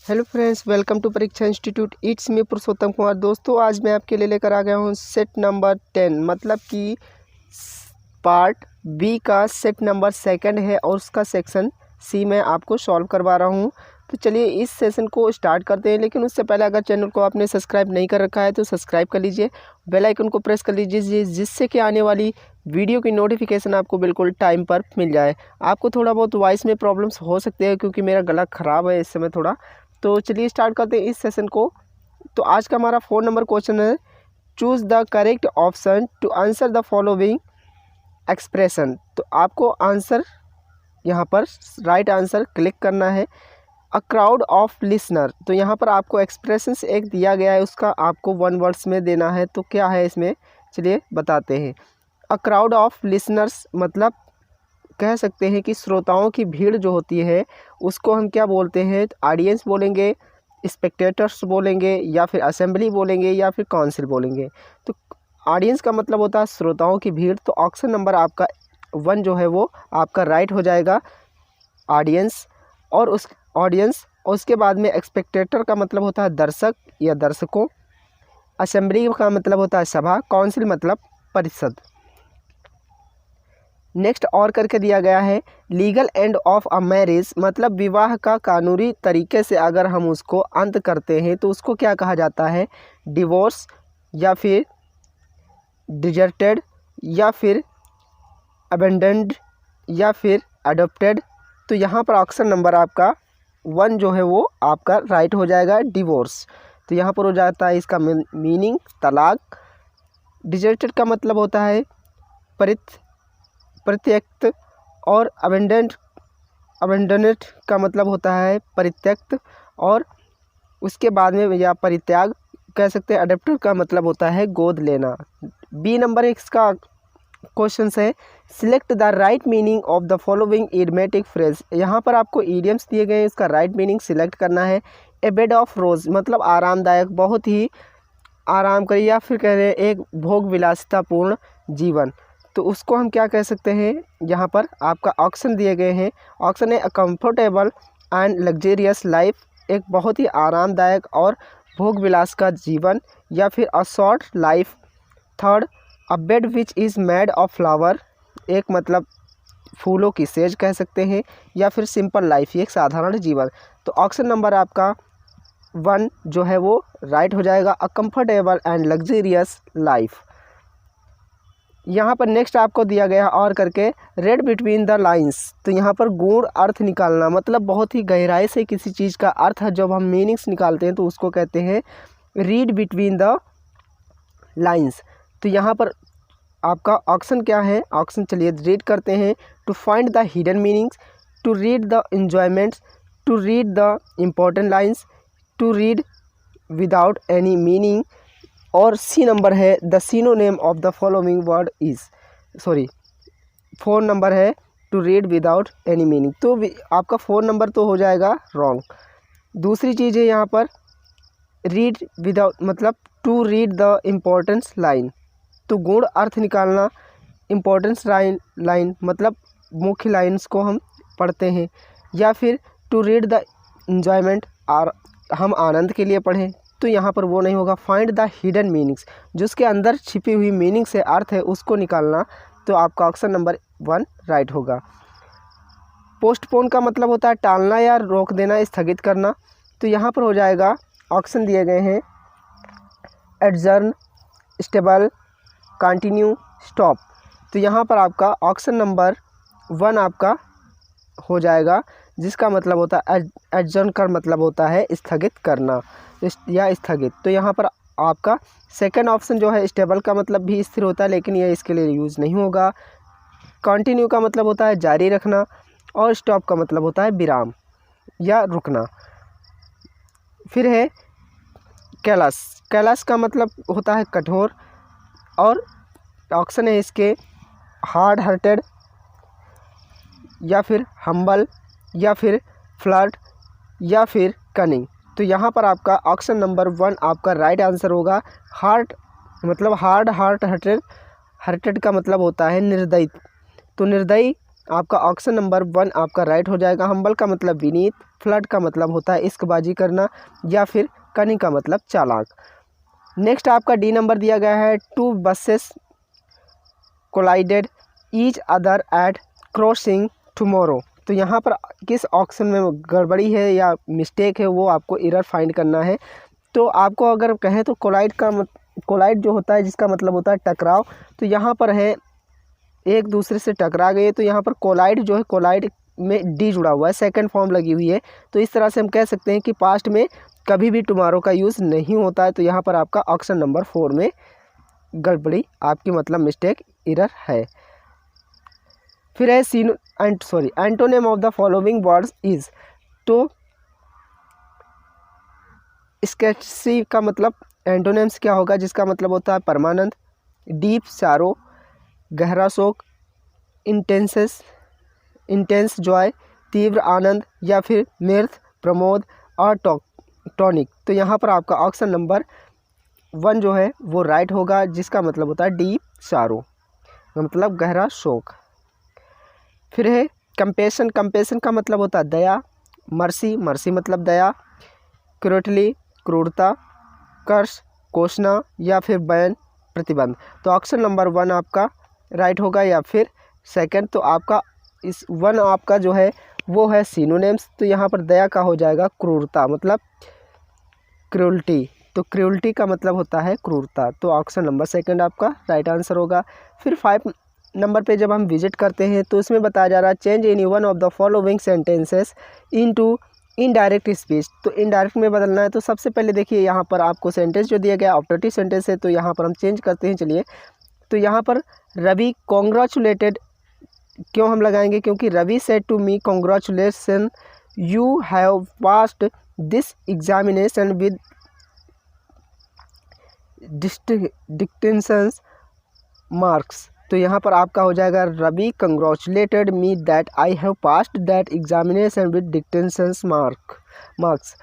Hello friends, welcome to परीक्षा institute. It's me पुरुषोत्तम कुमार। दोस्तों, आज मैं आपके लिए लेकर आ गया हूँ सेट नंबर 10, मतलब कि पार्ट बी का सेट नंबर 2 है और उसका सेक्शन सी मैं आपको सॉल्व करवा रहा हूँ। तो चलिए इस सेशन को स्टार्ट करते हैं, लेकिन उससे पहले अगर चैनल को आपने सब्सक्राइब नहीं कर रखा है तो सब्सक्राइब कर लीजिए, बेल आइकन को प्रेस कर लीजिए, जिससे कि आने वाली वीडियो की नोटिफिकेशन आपको बिल्कुल टाइम पर मिल जाए। आपको थोड़ा बहुत वॉइस में प्रॉब्लम्स हो सकते हैं क्योंकि मेरा गला ख़राब है इस समय थोड़ा। तो चलिए स्टार्ट करते हैं इस सेशन को। तो आज का हमारा 4 नंबर क्वेश्चन है, choose the correct option to answer the following expression. तो आपको आंसर यहाँ पर राइट आंसर क्लिक करना है। अ क्राउड ऑफ लिसनर, तो यहाँ पर आपको एक्सप्रेशंस एक दिया गया है, उसका आपको 1 वर्ड्स में देना है। तो क्या है इसमें, चलिए बताते हैं। अ क्राउड ऑफ लिसनर्स मतलब कह सकते हैं कि श्रोताओं की भीड़ जो होती है उसको हम क्या बोलते हैं, ऑडियंस बोलेंगे, स्पेक्टेटर्स बोलेंगे, या फिर असेंबली बोलेंगे, या फिर काउंसिल बोलेंगे। तो ऑडियंस का मतलब होता है श्रोताओं की भीड़। तो ऑप्शन नंबर आपका 1 जो है वो आपका राइट हो जाएगा, ऑडियंस। और उस ऑडियंस और उसके बाद में एक्सपेक्टेटर का मतलब होता है दर्शक या दर्शकों, असेंबली का मतलब होता है सभा, काउंसिल मतलब परिषद। नेक्स्ट और करके दिया गया है, legal end of a marriage मतलब विवाह का कानूनी तरीके से अगर हम उसको अंत करते हैं तो उसको क्या कहा जाता है, डिवोर्स, या फिर डिजर्टेड, या फिर अबेंडन्ड, या फिर अडोप्टेड। तो यहाँ पर ऑप्शन नंबर आपका 1 जो है वो आपका राइट हो जाएगा, डिवोर्स। तो यहाँ पर हो जाता है इसका मीनिंग तलाक। डिजर्टेड का मतलब होता है परित्यक्त, और अबेंडनेट का मतलब होता है परित्यक्त, और उसके बाद में या परित्याग कह सकते हैं। अडेप्टर का मतलब होता है गोद लेना। बी नंबर इसका क्वेश्चन है, select the right meaning of the following idiomatic phrase. यहाँ पर आपको इडियम्स दिए गए हैं, इसका राइट मीनिंग सिलेक्ट करना है। ए बेड ऑफ रोज मतलब आरामदायक, बहुत ही आराम करिए, या फिर कह रहे हैं एक भोग विलासितापूर्ण जीवन। तो उसको हम क्या कह सकते हैं, यहाँ पर आपका ऑप्शन दिए गए हैं। ऑप्शन है, a comfortable and luxurious life, एक बहुत ही आरामदायक और भोग विलास का जीवन, या फिर a short life. Third, a bed which is made of flower, एक मतलब फूलों की सेज कह सकते हैं, या फिर सिंपल लाइफ, एक साधारण जीवन। तो ऑप्शन नंबर आपका 1 जो है वो राइट हो जाएगा, a comfortable and luxurious life. यहाँ पर नेक्स्ट आपको दिया गया और करके, रेड बिटवीन द लाइंस। तो यहाँ पर गूढ़ अर्थ निकालना मतलब बहुत ही गहराई से किसी चीज़ का अर्थ है, जब हम मीनिंग्स निकालते हैं तो उसको कहते हैं रीड बिटवीन द लाइंस। तो यहाँ पर आपका ऑप्शन क्या है, ऑप्शन चलिए रीड करते हैं। To find the hidden meanings, to read the enjoyments, to read the important lines, to read without any meaning, और सी नंबर है, the synonym of the following word is, 4 number है, to read without any meaning. तो आपका 4 number तो हो जाएगा wrong. दूसरी चीज़ है यहाँ पर, रीड विदाउट मतलब to read the importance line. तो गुण अर्थ निकालना, इम्पोर्टेंस लाइन मतलब मुख्य लाइन्स को हम पढ़ते हैं, या फिर टू रीड द एन्जॉयमेंट और हम आनंद के लिए पढ़ें। तो यहाँ पर वो नहीं होगा। फाइंड द हिडन मीनिंग्स, जिसके अंदर छिपी हुई मीनिंग से अर्थ है उसको निकालना। तो आपका ऑप्शन नंबर 1 राइट होगा। पोस्टपोन का मतलब होता है टालना या रोक देना, स्थगित करना। तो यहाँ पर हो जाएगा, ऑप्शन दिए गए हैं, एडजर्न, स्टेबल, कंटिन्यू, स्टॉप। तो यहाँ पर आपका ऑप्शन नंबर 1 आपका हो जाएगा, जिसका मतलब होता है एडजर्न का मतलब होता है स्थगित करना या स्थगित। तो यहाँ पर आपका सेकंड ऑप्शन जो है, स्टेबल का मतलब भी स्थिर होता है, लेकिन यह इसके लिए यूज़ नहीं होगा। कंटिन्यू का मतलब होता है जारी रखना, और स्टॉप का मतलब होता है विराम या रुकना। फिर है कैलाश, कैलाश का मतलब होता है कठोर, और ऑप्शन है इसके हार्ड हार्टेड, या फिर हम्बल, या फिर फ्लर्ट, या फिर कनिंग। तो यहाँ पर आपका ऑप्शन नंबर 1 आपका राइट आंसर होगा। हार्ट मतलब हार्ड हार्टेड का मतलब होता है निर्दयी। तो निर्दयी आपका ऑप्शन नंबर 1 आपका राइट हो जाएगा। हम्बल का मतलब विनीत, फ्लड का मतलब होता है इश्कबाजी करना, या फिर कनिंग का मतलब चालाक। नेक्स्ट आपका डी नंबर दिया गया है, 2 buses collided each other at crossing tomorrow. तो यहाँ पर किस ऑप्शन में गड़बड़ी है या मिस्टेक है वो आपको एरर फाइंड करना है। तो आपको अगर कहें तो कोलाइड जो होता है जिसका मतलब होता है टकराव, तो यहाँ पर है एक दूसरे से टकरा गए, तो यहाँ पर कोलाइड जो है, कोलाइड में डी जुड़ा हुआ है, सेकंड फॉर्म लगी हुई है, तो इस तरह से हम कह सकते हैं कि पास्ट में कभी भी टुमारो का यूज़ नहीं होता है। तो यहाँ पर आपका ऑप्शन नंबर 4 में गड़बड़ी आपकी मतलब मिस्टेक एरर है। फिर है antonym of the following words is. तो स्कैर्सिटी का मतलब एंटोनिम्स क्या होगा, जिसका मतलब होता है परमानंद, डीप सारो, गहरा शोक, इंटेंस जॉय, तीव्र आनंद, या फिर मिर्थ, प्रमोद और टॉनिक। तो यहाँ पर आपका ऑप्शन नंबर 1 जो है वो राइट होगा, जिसका मतलब होता है डीप सारो, मतलब गहरा शोक। फिर है कंपेशन का मतलब होता है दया, मर्सी मतलब दया, क्रूरली क्रूरता, कर्ष कोसना, या फिर बैन प्रतिबंध। तो ऑप्शन नंबर 1 आपका राइट होगा, या फिर सेकंड। तो आपका इस 1 आपका जो है वो है सिनोनिम्स। तो यहाँ पर दया का हो जाएगा क्रूरता, मतलब क्रूरल्टी। तो क्रूरल्टी का मतलब होता है क्रूरता। तो ऑप्शन नंबर 2 आपका राइट आंसर होगा। फिर 5 नंबर पे जब हम विजिट करते हैं तो इसमें बताया जा रहा है change any one of the following sentences into indirect speech. तो इनडायरेक्ट में बदलना है। तो सबसे पहले देखिए यहाँ पर आपको सेंटेंस जो दिया गया ऑप्टेटिव सेंटेंस है, तो यहाँ पर हम चेंज करते हैं। चलिए, तो यहाँ पर रवि कॉन्ग्रेचुलेटेड क्यों हम लगाएंगे, क्योंकि Ravi said to me congratulation you have passed this examination with distinction marks. तो यहाँ पर आपका हो जाएगा Ravi congratulated me that I have passed that examination with distinction marks.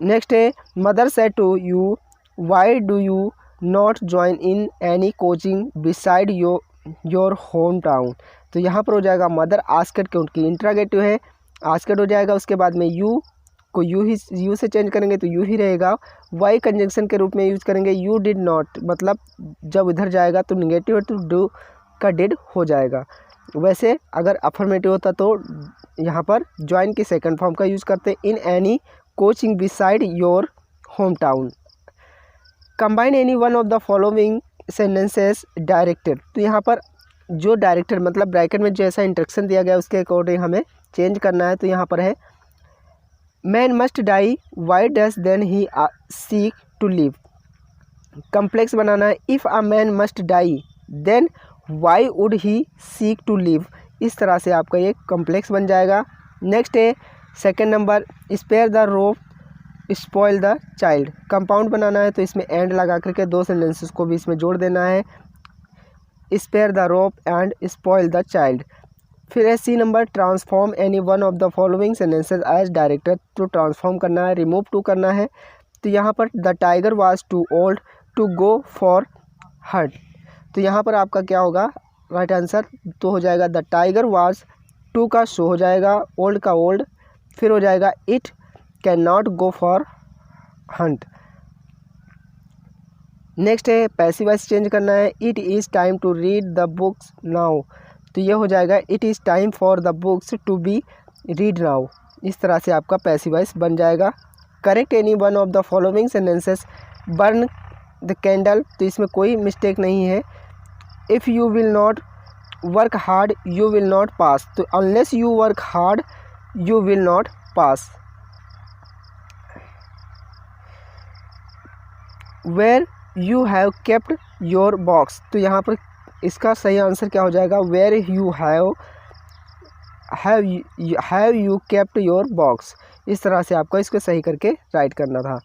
Next है mother said to you why do you not join in any coaching beside your home town. तो यहाँ पर हो जाएगा मदर आस्क्ड, क्योंकि इंट्रागेटिव है, asked हो जाएगा। उसके बाद में यू को यू से चेंज करेंगे तो यू ही रहेगा। वाई कंजंक्शन के रूप में यूज करेंगे, यू डिड नॉट, मतलब जब इधर जाएगा तो निगेटिव है तो डू का डिड हो जाएगा। वैसे अगर अफर्मेटिव होता तो यहाँ पर ज्वाइन की सेकंड फॉर्म का यूज करते, इन any coaching beside your home town. Combine any one of the following sentences directed. तो यहाँ पर जो डायरेक्टेड मतलब ब्रैकेट में जैसा इंस्ट्रक्शन दिया गया उसके अकॉर्डिंग हमें चेंज करना है। तो यहाँ पर है man must die why does then he seek to live. Complex बनाना है, if a man must die then why would he seek to live. इस तरह से आपका ये कम्प्लेक्स बन जाएगा। नेक्स्ट है second number, spare the rope spoil the child. Compound बनाना है, तो इसमें एंड लगा करके 2 सेंटेंसेस को भी इसमें जोड़ देना है, spare the rope and spoil the child. फिर है C number, transform any one of the following sentences as directed. तो ट्रांसफॉर्म करना है, रिमूव टू करना है। तो यहाँ पर the tiger was too old to go for hunt. तो यहाँ पर आपका क्या होगा राइट आंसर, तो हो जाएगा द टाइगर वाज, टू का शो हो जाएगा, ओल्ड का ओल्ड, फिर हो जाएगा it can not go for hunt. Next है पैसिव वॉइस चेंज करना है, it is time to read the books now. तो ये हो जाएगा it is time for the books to be read now. इस तरह से आपका पैसिव वॉइस बन जाएगा। Correct any one of the following sentences, burn the candle. तो इसमें कोई मिस्टेक नहीं है। If you will not work hard you will not pass. तो unless you work hard you will not pass. Where you have kept your box. तो यहाँ पर इसका सही आंसर क्या हो जाएगा, where you have you kept your box. इस तरह से आपको इसको सही करके राइट करना था।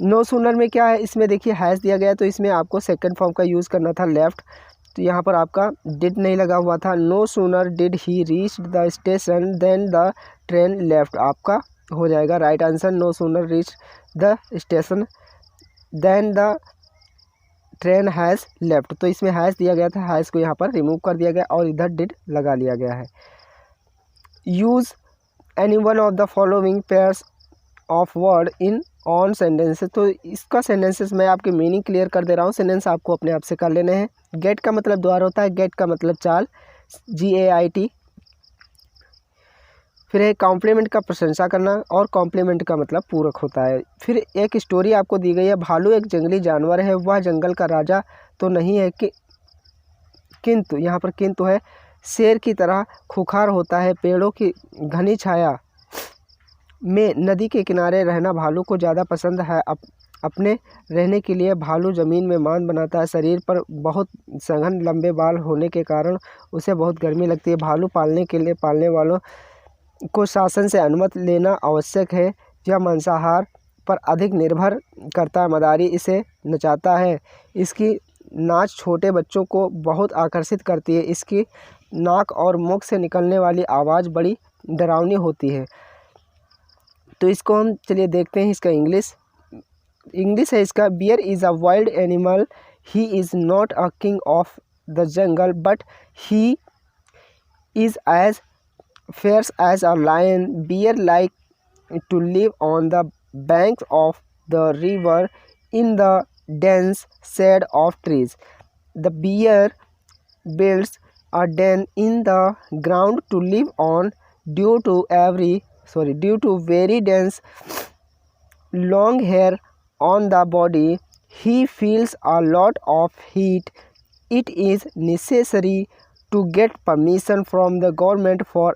नो सूनर में क्या है, इसमें देखिए हैज़ दिया गया, तो इसमें आपको सेकंड फॉर्म का यूज़ करना था लेफ़्ट। तो यहाँ पर आपका डिड नहीं लगा हुआ था। No sooner did he reach the station than the train left. आपका हो जाएगा right answer, no sooner reach the station than the train has left, तो इसमें हैज़ दिया गया था, हैज़ को यहाँ पर रिमूव कर दिया गया और इधर डिड लगा लिया गया है। Use any one of the following pairs of word in on sentences, तो इसका सेंटेंसेस मैं आपके मीनिंग क्लियर कर दे रहा हूँ, सेंटेंस आपको अपने आप से कर लेने हैं। गेट का मतलब द्वार होता है, गेट का मतलब चाल, GAIT। फिर है कॉम्प्लीमेंट का प्रशंसा करना, और कॉम्प्लीमेंट का मतलब पूरक होता है। फिर एक स्टोरी आपको दी गई है, भालू एक जंगली जानवर है, वह जंगल का राजा तो नहीं है कि किंतु, यहाँ पर किंतु है, शेर की तरह खुखार होता है। पेड़ों की घनी छाया में नदी के किनारे रहना भालू को ज़्यादा पसंद है। अपने रहने के लिए भालू ज़मीन में मांद बनाता है। शरीर पर बहुत सघन लंबे बाल होने के कारण उसे बहुत गर्मी लगती है। भालू पालने के लिए पालने वालों को शासन से अनुमति लेना आवश्यक है। यह मांसाहार पर अधिक निर्भर करता है। मदारी इसे नचाता है। इसकी नाच छोटे बच्चों को बहुत आकर्षित करती है। इसकी नाक और मुख से निकलने वाली आवाज़ बड़ी डरावनी होती है। तो इसको हम चलिए देखते हैं इसका इंग्लिश है इसका। Bear is a wild animal, he is not a king of the jungle but he is as fierce as a lion. Bear like to live on the banks of the river in the dense shade of trees. The bear builds a den in the ground to live on due to very dense long hair on the body. He feels a lot of heat. It is necessary to get permission from the government for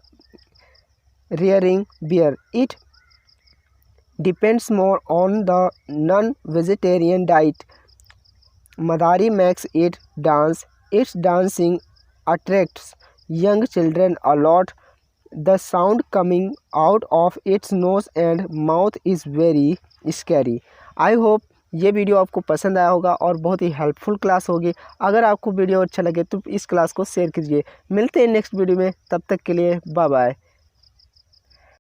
rearing bear. It depends more on the non-vegetarian diet. Madari makes it dance. Its dancing attracts young children a lot. The sound coming out of its nose and mouth is very scary. I hope ये video आपको पसंद आया होगा और बहुत ही helpful class होगी। अगर आपको वीडियो अच्छा लगे तो इस क्लास को शेयर कीजिए। मिलते हैं नेक्स्ट वीडियो में, तब तक के लिए बाय बाय।